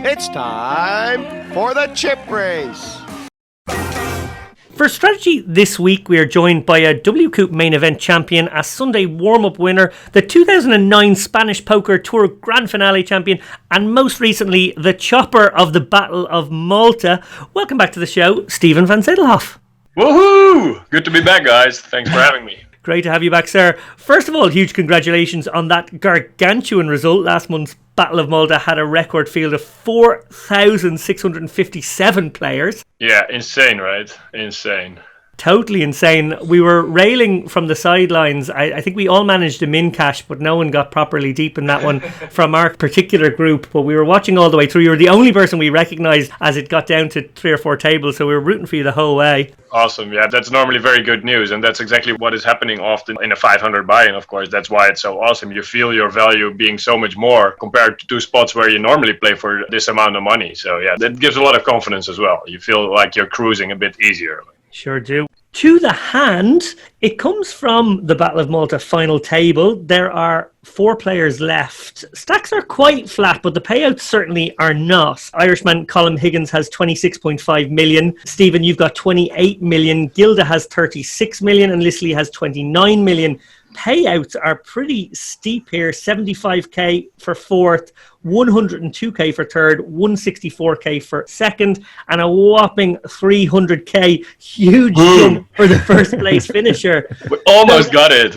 It's time for the chip race. For strategy this week, we are joined by a W Coupe main event champion, a Sunday warm-up winner, the 2009 Spanish Poker Tour Grand Finale champion, and most recently, the chopper of the Battle of Malta. Welcome back to the show, Steven Van Zadelhoff. Woohoo! Good to be back, guys. Thanks for having me. Great to have you back, sir. First of all, huge congratulations on that gargantuan result. Last month's Battle of Malta had a record field of 4,657 players. Yeah, insane, right? Insane. Totally insane. We were railing from the sidelines. I think we all managed to min cash, but no one got properly deep in that one from our particular group. But we were watching all the way through. You were the only person we recognised as it got down to 3 or 4 tables, so we were rooting for you the whole way. Awesome. Yeah, that's normally very good news, and that's exactly what is happening often in a 500 buy-in, of course. That's why it's so awesome. You feel your value being so much more compared to 2 spots where you normally play for this amount of money. So yeah, that gives a lot of confidence as well. You feel like you're cruising a bit easier. Sure do. To the hand, it comes from the Battle of Malta final table. There are 4 players left. Stacks are quite flat, but the payouts certainly are not. Irishman Colum Higgins has 26.5 million. Steven, you've got 28 million. Gilda has 36 million and Lisley has 29 million. Payouts are pretty steep here. 75k for fourth, 102k for third, 164k for second, and a whopping 300k. Huge jump for the first place finisher. We almost got it.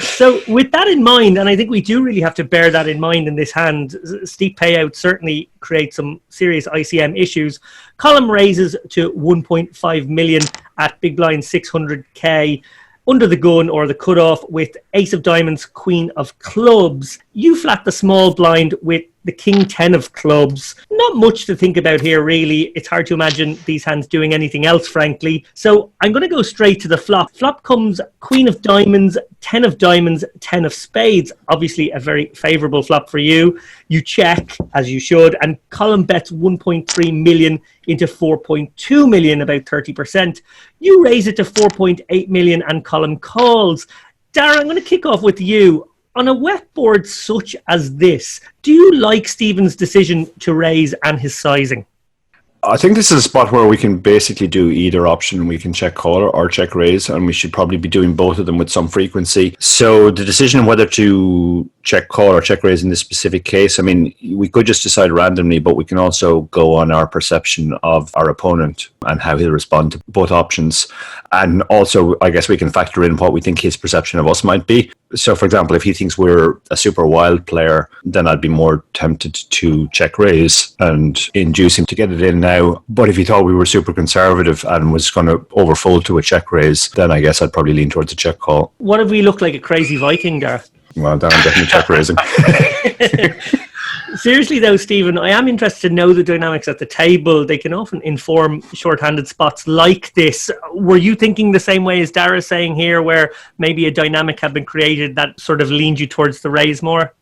So with that in mind, and I think we do really have to bear that in mind in this hand, steep payouts certainly create some serious ICM issues. Colum raises to 1.5 million at big blind 600k. Under the gun or the cutoff with Ace of Diamonds, Queen of Clubs. You flat the small blind with the King 10 of Clubs. Not much to think about here, really. It's hard to imagine these hands doing anything else, frankly. So I'm going to go straight to the flop. Flop comes Queen of Diamonds, 10 of Diamonds, 10 of Spades. Obviously a very favourable flop for you. You check, as you should, and Colum bets 1.3 million into 4.2 million, about 30%. You raise it to 4.8 million and Colum calls. Dara, I'm going to kick off with you. On a wet board such as this, do you like Steven's decision to raise and his sizing? I think this is a spot where we can basically do either option. We can check call or check raise, and we should probably be doing both of them with some frequency. So the decision of whether to check call or check raise in this specific case, I mean, we could just decide randomly, but we can also go on our perception of our opponent and how he'll respond to both options. And also, I guess we can factor in what we think his perception of us might be. So, for example, if he thinks we're a super wild player, then I'd be more tempted to check raise and induce him to get it in now. But if he thought we were super conservative and was going to overfold to a check raise, then I guess I'd probably lean towards a check call. What if we look like a crazy Viking, Dara? Well, then I'm definitely check raising. Seriously though, Steven, I am interested to know the dynamics at the table. They can often inform short-handed spots like this. Were you thinking the same way as Dara's saying here, where maybe a dynamic had been created that sort of leaned you towards the raise more?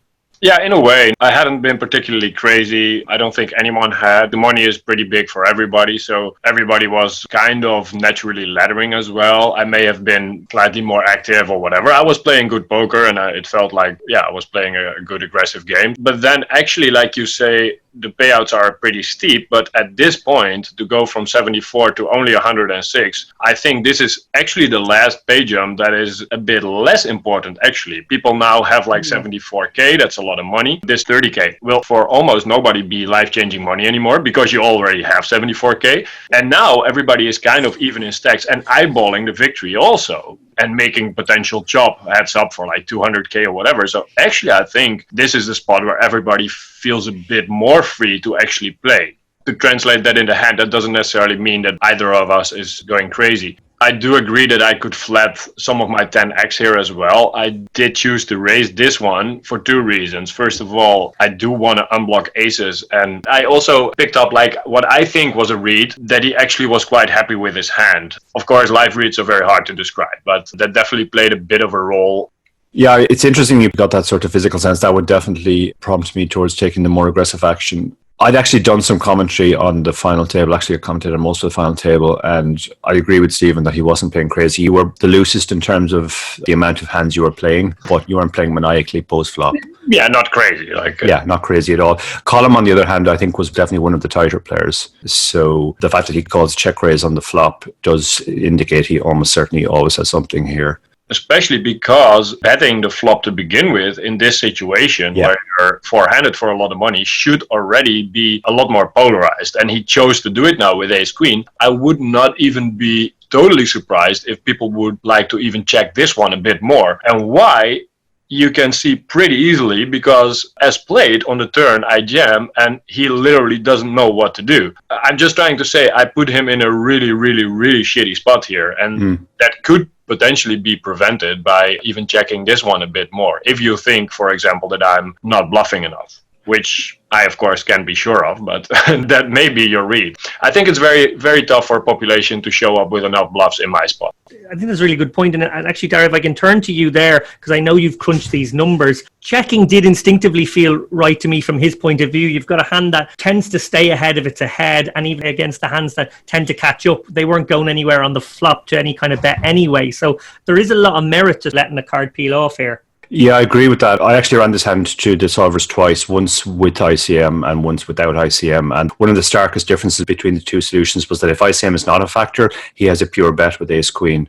Yeah, in a way. I hadn't been particularly crazy. I don't think anyone had. The money is pretty big for everybody, so everybody was kind of naturally laddering as well. I may have been slightly more active or whatever. I was playing good poker, and it felt like, yeah, I was playing a good aggressive game. But then actually, like you say, the payouts are pretty steep, but at this point, to go from 74 to only 106, I think this is actually the last pay jump that is a bit less important, actually. People now have like 74k, that's a lot of money. This 30k will for almost nobody be life-changing money anymore because you already have 74k. And now everybody is kind of even in stacks and eyeballing the victory also, and making potential chop heads up for like 200k or whatever. So actually, I think this is the spot where everybody feels a bit more free to actually play. To translate that into hand, that doesn't necessarily mean that either of us is going crazy. I do agree that I could flat some of my 10x here as well. I did choose to raise this one for 2 reasons. First of all, I do want to unblock aces. And I also picked up like what I think was a read that he actually was quite happy with his hand. Of course, live reads are very hard to describe, but that definitely played a bit of a role. Yeah, it's interesting you've got that sort of physical sense. That would definitely prompt me towards taking the more aggressive action. I'd actually done some commentary on the final table. Actually, I commented on most of the final table, and I agree with Stephen that he wasn't playing crazy. You were the loosest in terms of the amount of hands you were playing, but you weren't playing maniacally post-flop. Yeah, not crazy. Yeah, not crazy at all. Colum, on the other hand, I think was definitely one of the tighter players. So the fact that he calls check raise on the flop does indicate he almost certainly always has something here. Especially because betting the flop to begin with in this situation where you're four-handed for a lot of money should already be a lot more polarized. And he chose to do it now with ace queen. I would not even be totally surprised if people would like to even check this one a bit more. And why? You can see pretty easily, because as played on the turn, I jam and he literally doesn't know what to do. I'm just trying to say I put him in a really, really, really shitty spot here. And that could potentially be prevented by even checking this one a bit more. If you think, for example, that I'm not bluffing enough, which I, of course, can't be sure of, but that may be your read. I think it's very, very tough for a population to show up with enough bluffs in my spot. I think that's a really good point. And actually, Dara, if I can turn to you there, because I know you've crunched these numbers, checking did instinctively feel right to me from his point of view. You've got a hand that tends to stay ahead if it's ahead, and even against the hands that tend to catch up, they weren't going anywhere on the flop to any kind of bet anyway. So there is a lot of merit to letting the card peel off here. Yeah, I agree with that. I actually ran this hand to the solvers twice, once with ICM and once without ICM. And one of the starkest differences between the two solutions was that if ICM is not a factor, he has a pure bet with ace queen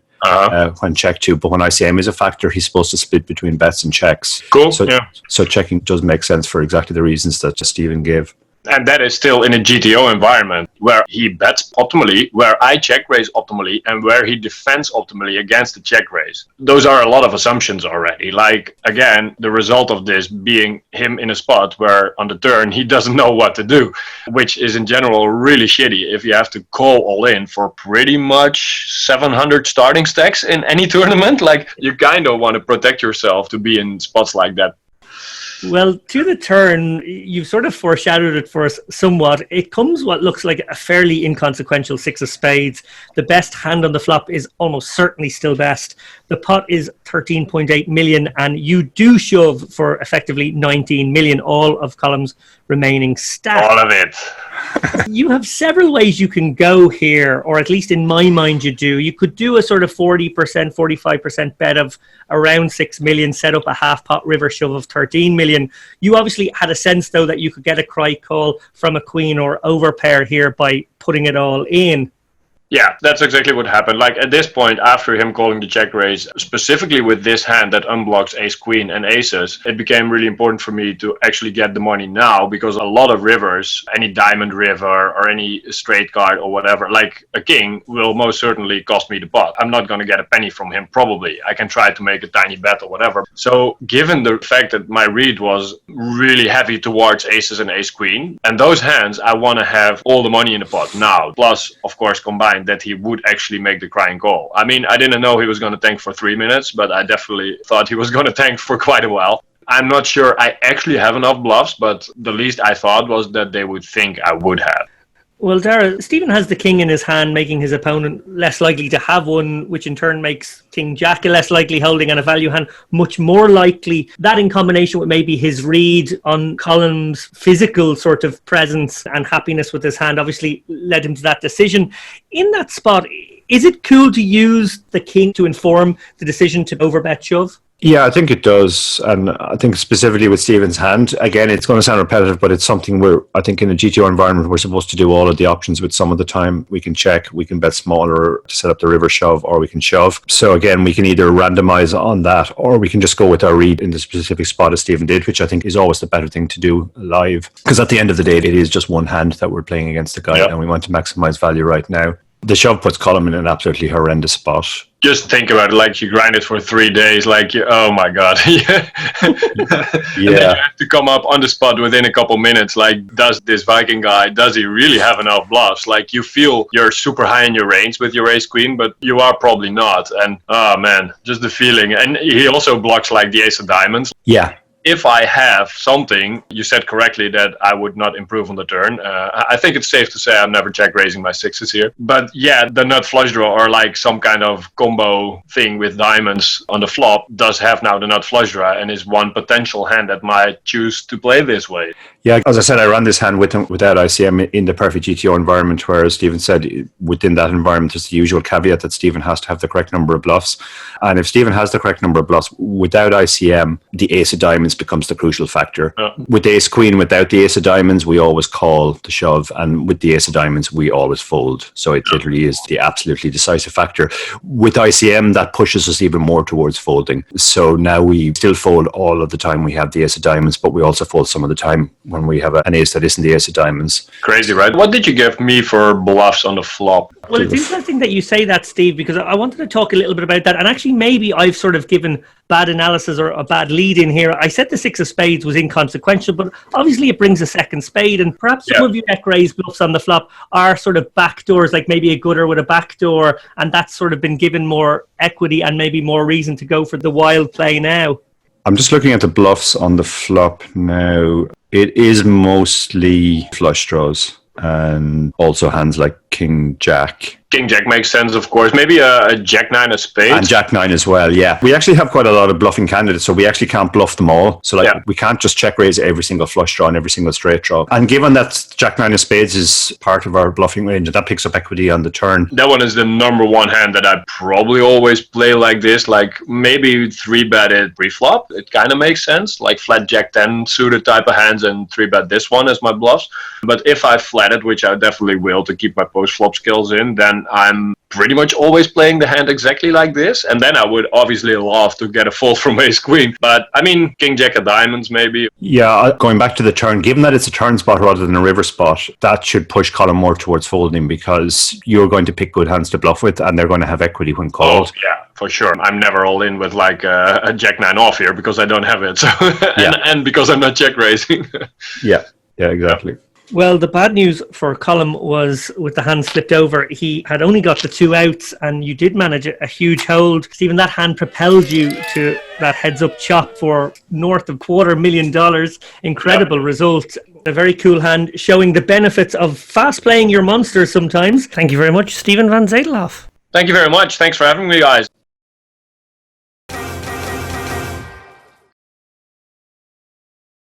when check two. But when ICM is a factor, he's supposed to split between bets and checks. Cool. So checking does make sense for exactly the reasons that Stephen gave. And that is still in a GTO environment where he bets optimally, where I check raise optimally, and where he defends optimally against the check raise. Those are a lot of assumptions already. Like, again, the result of this being him in a spot where on the turn he doesn't know what to do, which is in general really shitty if you have to call all in for pretty much 700 starting stacks in any tournament. Like, you kind of want to protect yourself to be in spots like that. Well, to the turn, you've sort of foreshadowed it for us somewhat. It comes what looks like a fairly inconsequential six of spades. The best hand on the flop is almost certainly still best. The pot is 13.8 million, and you do shove for effectively 19 million, all of Colum's remaining stack. All of it. You have several ways you can go here, or at least in my mind you do. You could do a sort of 40%, 45% bet of around 6 million, set up a half pot river shove of 13 million. You obviously had a sense, though, that you could get a cry call from a queen or overpair here by putting it all in. Yeah, that's exactly what happened. Like at this point, after him calling the check raise, specifically with this hand that unblocks ace queen and aces, it became really important for me to actually get the money now, because a lot of rivers, any diamond river or any straight card or whatever, like a king, will most certainly cost me the pot. I'm not going to get a penny from him, probably. I can try to make a tiny bet or whatever. So given the fact that my read was really heavy towards aces and ace queen, and those hands, I want to have all the money in the pot now. Plus, of course, combined that he would actually make the crying call. I mean, I didn't know he was going to tank for 3 minutes, but I definitely thought he was going to tank for quite a while. I'm not sure I actually have enough bluffs, but the least I thought was that they would think I would have. Well, Dara, Stephen has the king in his hand, making his opponent less likely to have one, which in turn makes King Jack a less likely holding, and a value hand much more likely. That in combination with maybe his read on Colum's physical sort of presence and happiness with his hand obviously led him to that decision. In that spot, is it cool to use the king to inform the decision to overbet shove? Yeah, I think it does. And I think specifically with Stephen's hand, again, it's going to sound repetitive, but it's something where I think in a GTO environment, we're supposed to do all of the options with some of the time. We can check, we can bet smaller to set up the river shove, or we can shove. So again, we can either randomize on that, or we can just go with our read in the specific spot as Stephen did, which I think is always the better thing to do live. Because at the end of the day, it is just one hand that we're playing against the guy, and we want to maximize value right now. The shove puts Colum in an absolutely horrendous spot. Just think about it, like you grind it for 3 days, like, oh my God. And then you have to come up on the spot within a couple minutes, like, does this Viking guy, does he really have enough bluffs? Like, you feel you're super high in your range with your ace queen, but you are probably not. And, oh man, just the feeling. And he also blocks, like, the ace of diamonds. Yeah. if I have something, you said correctly that I would not improve on the turn. I think it's safe to say I'm never check raising my sixes here. But yeah, the nut flush draw or like some kind of combo thing with diamonds on the flop does have now the nut flush draw and is one potential hand that might choose to play this way. Yeah, as I said, I ran this hand without ICM in the perfect GTO environment, where, as Stephen said, within that environment, there's the usual caveat that Stephen has to have the correct number of bluffs. And if Stephen has the correct number of bluffs, without ICM, the ace of diamonds becomes the crucial factor. With the ace queen, without the ace of diamonds, we always call the shove. And with the ace of diamonds, we always fold. So it literally is the absolutely decisive factor. With ICM, that pushes us even more towards folding. So now we still fold all of the time we have the ace of diamonds, but we also fold some of the time when we have an ace that isn't the ace of diamonds. Crazy, right? What did you give me for bluffs on the flop? Well, it's interesting that you say that, Steve, because I wanted to talk a little bit about that. And actually, maybe I've sort of given bad analysis or a bad lead in here. I said the six of spades was inconsequential, but obviously it brings a second spade. And perhaps some of you check raise bluffs on the flop are sort of backdoors, like maybe a gutter with a backdoor, and that's sort of been given more equity and maybe more reason to go for the wild play now. I'm just looking at the bluffs on the flop now. It is mostly flush draws and also hands like King Jack. King Jack makes sense, of course. Maybe a Jack 9 of spades. And Jack 9 as well, yeah. We actually have quite a lot of bluffing candidates, so we actually can't bluff them all. So we can't just check raise every single flush draw and every single straight draw. And given that Jack 9 of spades is part of our bluffing range, and that picks up equity on the turn. That one is the number one hand that I probably always play like this. Like maybe 3-bet it pre-flop. It kind of makes sense. Like flat Jack 10 suited type of hands and 3-bet this one as my bluffs. But if I flat it, which I definitely will to keep my post-flop skills in, then I'm pretty much always playing the hand exactly like this. And then I would obviously love to get a fold from ace queen. But I mean, King Jack of diamonds maybe. Yeah, going back to the turn, given that it's a turn spot rather than a river spot, that should push Colum more towards folding because you're going to pick good hands to bluff with and they're going to have equity when called. Oh, yeah. For sure. I'm never all in with like a Jack 9 off here because I don't have it. So and because I'm not check raising. Yeah, exactly. Well, the bad news for Colum was with the hand flipped over, he had only got the 2 outs and you did manage a huge hold. Stephen, that hand propelled you to that heads-up chop for north of $250,000. Incredible result. A very cool hand showing the benefits of fast playing your monsters sometimes. Thank you very much, Steven Van Zadelhoff. Thank you very much. Thanks for having me, guys.